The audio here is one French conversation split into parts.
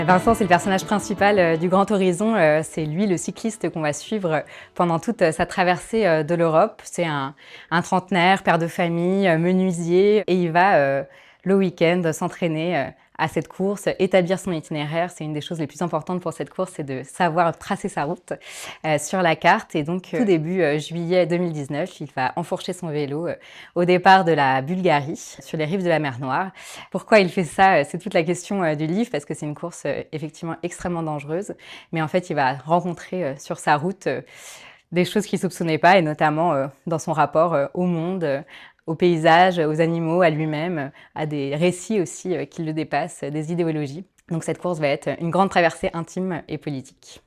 Vincent, c'est le personnage principal du Grand Horizon. C'est lui, le cycliste qu'on va suivre pendant toute sa traversée de l'Europe. C'est un trentenaire, père de famille, menuisier, et il va le week-end s'entraîner à cette course, établir son itinéraire. C'est une des choses les plus importantes pour cette course, c'est de savoir tracer sa route sur la carte. Et donc, tout début juillet 2019, il va enfourcher son vélo au départ de la Bulgarie, sur les rives de la mer Noire. Pourquoi il fait ça? C'est toute la question du livre, parce que c'est une course effectivement extrêmement dangereuse. Mais en fait, il va rencontrer sur sa route des choses qu'il ne soupçonnait pas, et notamment dans son rapport au monde, aux paysages, aux animaux, à lui-même, à des récits aussi qui le dépassent, des idéologies. Donc cette course va être une grande traversée intime et politique.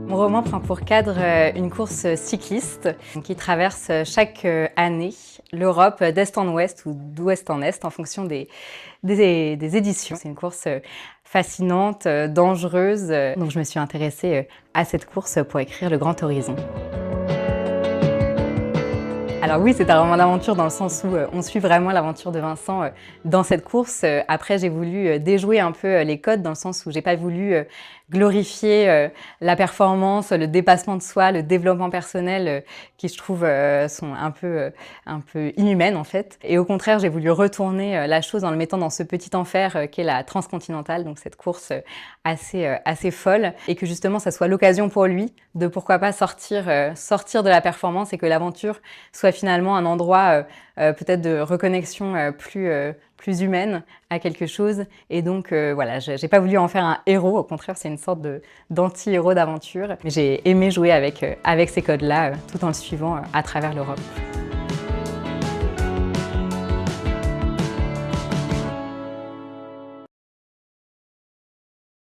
Mon roman prend pour cadre une course cycliste qui traverse chaque année l'Europe d'est en ouest ou d'ouest en est en fonction des éditions. C'est une course fascinante, dangereuse, donc je me suis intéressée à cette course pour écrire Le Grand Horizon. Alors oui, c'est un roman d'aventure dans le sens où on suit vraiment l'aventure de Vincent dans cette course. Après, j'ai voulu déjouer un peu les codes dans le sens où j'ai pas voulu glorifier la performance, le dépassement de soi, le développement personnel qui, je trouve, sont un peu inhumaines en fait. Et au contraire, j'ai voulu retourner la chose en le mettant dans ce petit enfer qu'est la transcontinentale, donc cette course assez folle, et que justement, ça soit l'occasion pour lui de pourquoi pas sortir de la performance et que l'aventure soit finalement un endroit peut-être de reconnexion plus humaine à quelque chose. Et donc voilà, j'ai pas voulu en faire un héros, au contraire c'est une sorte d'anti-héros d'aventure. Mais j'ai aimé jouer avec ces codes-là tout en le suivant à travers l'Europe.